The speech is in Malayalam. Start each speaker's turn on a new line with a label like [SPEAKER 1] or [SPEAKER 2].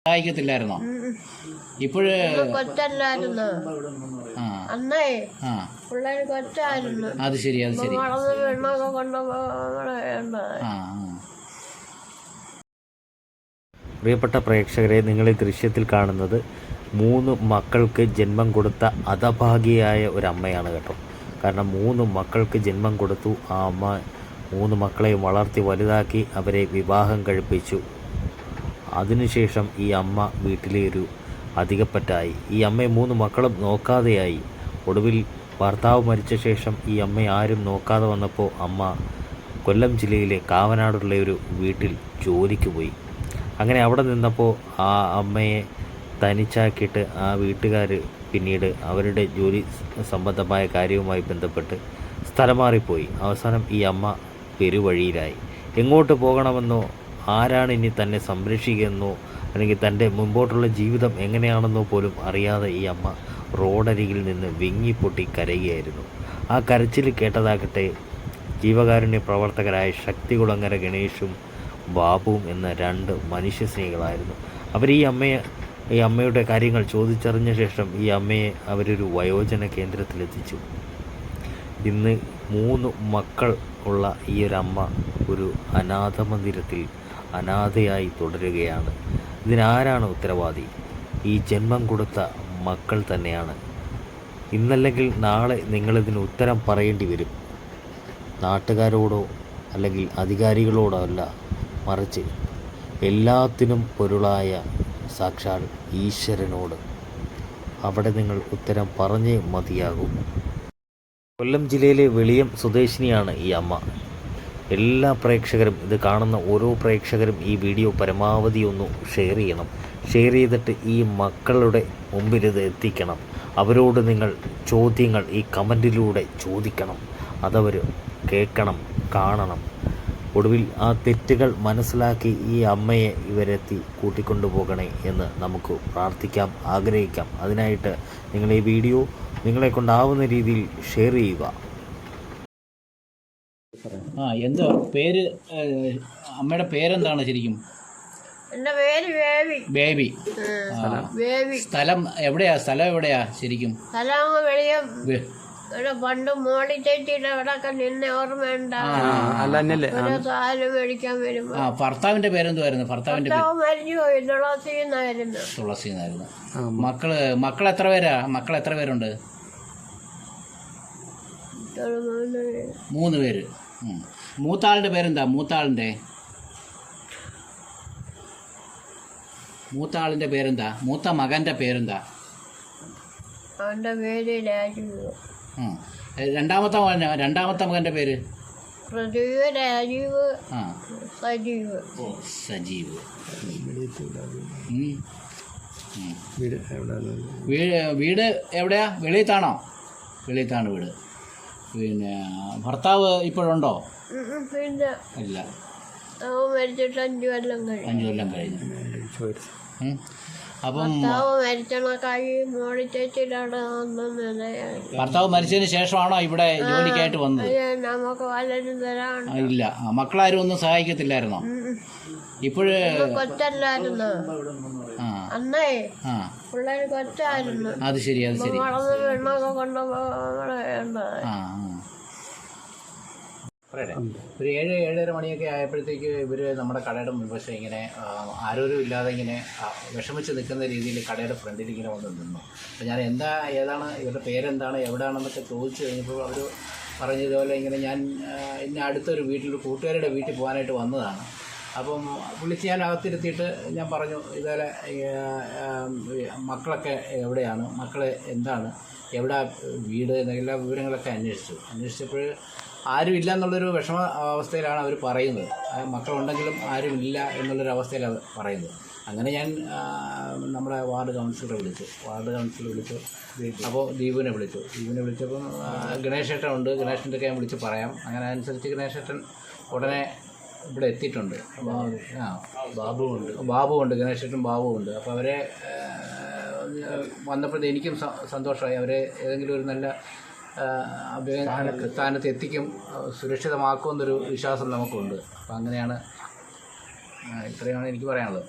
[SPEAKER 1] സഹായിക്കത്തില്ലായിരുന്നോ? ഇപ്പോഴ്
[SPEAKER 2] കൊച്ചല്ലായിരുന്നു അന്നേ പിള്ളേര് കൊച്ചായിരുന്നു.
[SPEAKER 1] അത് ശരി, അത് ശരി.
[SPEAKER 2] വളർന്ന് പെണ്ണൊക്കെ കൊണ്ടുപോകണ്ട.
[SPEAKER 3] പ്രിയപ്പെട്ട പ്രേക്ഷകരെ, നിങ്ങൾ ഈ ദൃശ്യത്തിൽ കാണുന്നത് 3 മക്കൾക്ക് ജന്മം കൊടുത്ത ഹതഭാഗിയായ ഒരമ്മയാണ് കേട്ടോ. കാരണം 3 മക്കൾക്ക് ജന്മം കൊടുത്തു. ആ അമ്മ 3 മക്കളെയും വളർത്തി വലുതാക്കി അവരെ വിവാഹം കഴിപ്പിച്ചു. അതിനുശേഷം ഈ അമ്മ വീട്ടിലെ ഒരു അധികപ്പറ്റായി. ഈ അമ്മയെ 3 മക്കളും നോക്കാതെയായി. ഒടുവിൽ ഭർത്താവ് മരിച്ച ശേഷം ഈ അമ്മയെ ആരും നോക്കാതെ വന്നപ്പോൾ അമ്മ കൊല്ലം ജില്ലയിലെ കാവനാടുള്ള ഒരു വീട്ടിൽ ജോലിക്ക് പോയി. അങ്ങനെ അവിടെ നിന്നപ്പോൾ ആ അമ്മയെ തനിച്ചാക്കിയിട്ട് ആ വീട്ടുകാർ പിന്നീട് അവരുടെ ജോലി സംബന്ധമായ കാര്യവുമായി ബന്ധപ്പെട്ട് സ്ഥലം മാറിപ്പോയി. അവസാനം ഈ അമ്മ പെരുവഴിയിലായി. എങ്ങോട്ട് പോകണമെന്നോ ആരാണ് ഇനി തന്നെ സംരക്ഷിക്കുന്നോ അല്ലെങ്കിൽ തൻ്റെ മുമ്പോട്ടുള്ള ജീവിതം എങ്ങനെയാണെന്നോ പോലും അറിയാതെ ഈ അമ്മ റോഡരികിൽ നിന്ന് വിങ്ങിപ്പൊട്ടി കരയുകയായിരുന്നു. ആ കരച്ചിൽ കേട്ടതാകട്ടെ ജീവകാരുണ്യ പ്രവർത്തകരായ ശക്തികുളങ്ങര ഗണേഷും ബാബുവും എന്ന 2 മനുഷ്യസ്നേഹികളായിരുന്നു. അവർ ഈ അമ്മയുടെ കാര്യങ്ങൾ ചോദിച്ചറിഞ്ഞ ശേഷം ഈ അമ്മയെ അവരൊരു വയോജന കേന്ദ്രത്തിലെത്തിച്ചു. ഇന്ന് 3 മക്കൾ ഉള്ള ഈ ഒരമ്മ ഒരു അനാഥ മന്ദിരത്തിൽ അനാഥയായി തുടരുകയാണ്. ഇതിനാരാണ് ഉത്തരവാദി? ഈ ജന്മം കൊടുത്ത മക്കൾ തന്നെയാണ്. ഇന്നല്ലെങ്കിൽ നാളെ നിങ്ങളിതിന് ഉത്തരം പറയേണ്ടി വരും. നാട്ടുകാരോടോ അല്ലെങ്കിൽ അധികാരികളോടോ അല്ല, മറിച്ച് എല്ലാത്തിനും പൊരുളായ സാക്ഷാൽ ഈശ്വരനോട്. അവിടെ നിങ്ങൾ ഉത്തരം പറഞ്ഞേ മതിയാകൂ. കൊല്ലം ജില്ലയിലെ വെളിയം സ്വദേശിനിയാണ് ഈ അമ്മ. എല്ലാ പ്രേക്ഷകരും, ഇത് കാണുന്ന ഓരോ പ്രേക്ഷകരും ഈ വീഡിയോ പരമാവധി ഒന്ന് ഷെയർ ചെയ്യണം. ഷെയർ ചെയ്തിട്ട് ഈ മക്കളുടെ മുമ്പിൽ ഇത് എത്തിക്കണം. അവരോട് നിങ്ങൾ ചോദ്യങ്ങൾ ഈ കമൻറ്റിലൂടെ ചോദിക്കണം. അതവർ കേൾക്കണം, കാണണം. ഒടുവിൽ ആ തെറ്റുകൾ മനസ്സിലാക്കി ഈ അമ്മയെ ഇവരെത്തി കൂട്ടിക്കൊണ്ടുപോകണേ എന്ന് നമുക്ക് പ്രാർത്ഥിക്കാം, ആഗ്രഹിക്കാം. അതിനായിട്ട് നിങ്ങൾ ഈ വീഡിയോ നിങ്ങളെ കൊണ്ടാവുന്ന രീതിയിൽ ഷെയർ ചെയ്യുക.
[SPEAKER 1] എന്താ പേര്? അമ്മയുടെ പേരെന്താണ് ശരിക്കും?
[SPEAKER 2] എന്റെ പേര് ബേബി.
[SPEAKER 1] ബേബി. സ്ഥലം എവിടെയാ ശരിക്കും?
[SPEAKER 2] സ്ഥലം വെളിയം. പണ്ട് മോളി ചേച്ചിയുടെ അവിടെ നിന്നെ ഓർമ്മയുണ്ടോ? സാധനം മേടിക്കാൻ വരുമ്പോ.
[SPEAKER 1] ഭർത്താവിന്റെ പേരെന്തുവായിരുന്നു? ഭർത്താവ്
[SPEAKER 2] മരിച്ചുപോയി.
[SPEAKER 1] തുളസിന്നായിരുന്നു. മക്കൾ എത്ര പേരാ? മക്കൾ എത്ര പേരുണ്ട്? 3 പേര്. മൂത്താളിന്റെ പേരെന്താ? മൂത്താളിന്റെ പേരെന്താ? മൂത്ത മകന്റെ പേരെന്താ?
[SPEAKER 2] അവന്റെ പേര് രാജീവ്.
[SPEAKER 1] രണ്ടാമത്തെ മകന്റെ പേര്?
[SPEAKER 2] രാജീവ്.
[SPEAKER 1] സജീവ്. വീട് എവിടെയാ? വെളിയത്താണോ വീട്? പിന്നെ ഭർത്താവ് ഇപ്പോഴുണ്ടോ? ഇല്ല,
[SPEAKER 2] മരിച്ചിട്ട് 5 കൊല്ലം കഴിഞ്ഞു.
[SPEAKER 1] അപ്പം
[SPEAKER 2] ഭർത്താവ്
[SPEAKER 1] മരിച്ചതിന് ശേഷമാണോ ഇവിടെ ജോലിക്കായിട്ട് വന്നത്? ഇല്ല. മക്കളാരും ഒന്നും സഹായിക്കത്തില്ലായിരുന്നോ? ഇപ്പോഴ്
[SPEAKER 2] കൊച്ചല്ലായിരുന്നു അന്നേ പിള്ളേര് കൊച്ചായിരുന്നു.
[SPEAKER 1] അത് ശരി, അത് ശരി.
[SPEAKER 2] വളർന്ന് പെണ്ണൊക്കെ കൊണ്ടുപോകണ്ട.
[SPEAKER 1] ഒരു 7-7:30 മണിയൊക്കെ ആയപ്പോഴത്തേക്ക് ഇവർ നമ്മുടെ കടയുടെ മുൻവശം ഇങ്ങനെ ആരോരും ഇല്ലാതെ ഇങ്ങനെ വിഷമിച്ച് നിൽക്കുന്ന രീതിയിൽ കടയുടെ ഫ്രണ്ടിൽ ഇങ്ങനെ വന്ന് നിന്നു. അപ്പോൾ ഞാൻ ഏതാണ് ഇവരുടെ പേരെന്താണ്, എവിടെയാണെന്നൊക്കെ ചോദിച്ചു കഴിഞ്ഞപ്പോൾ അവർ പറഞ്ഞതുപോലെ ഇങ്ങനെ ഞാൻ ഇന്ന അടുത്തൊരു കൂട്ടുകാരുടെ വീട്ടിൽ പോകാനായിട്ട് വന്നതാണ്. അപ്പം വിളിച്ച് ഞാൻ അകത്തിരുത്തിയിട്ട് ഞാൻ പറഞ്ഞു, ഇതുപോലെ മക്കളൊക്കെ എവിടെയാണ്, മക്കളെ എന്താണ്, എവിടെ വീട് എല്ലാ വിവരങ്ങളൊക്കെ അന്വേഷിച്ചപ്പോൾ ആരും ഇല്ല എന്നുള്ളൊരു വിഷമ അവസ്ഥയിലാണ് അവർ പറയുന്നത്. മക്കളുണ്ടെങ്കിലും ആരും ഇല്ല എന്നുള്ളൊരു അവസ്ഥയിലാണ് പറയുന്നത്. അങ്ങനെ ഞാൻ നമ്മുടെ വാർഡ് കൗൺസിലറെ വിളിച്ചു. അപ്പോൾ ദീപുവിനെ വിളിച്ചപ്പം ഗണേശേട്ടൻ ഉണ്ട്. ഗണേശൻ്റെ ഞാൻ വിളിച്ച് പറയാം. അങ്ങനെ അനുസരിച്ച് ഗണേശേട്ടൻ ഉടനെ ഇവിടെ എത്തിയിട്ടുണ്ട്. ബാബുവുണ്ട്, ഗണേശേട്ടൻ ബാബുവുണ്ട്. അപ്പോൾ അവരെ വന്നപ്പോഴത്തെ എനിക്കും സന്തോഷമായി. അവരെ ഏതെങ്കിലും ഒരു നല്ല സ്ഥാനത്ത് എത്തിക്കും, സുരക്ഷിതമാക്കുമെന്നൊരു വിശ്വാസം നമുക്കുണ്ട്. അപ്പം അങ്ങനെയാണ്, ഇത്രയാണ് എനിക്ക് പറയാനുള്ളത്.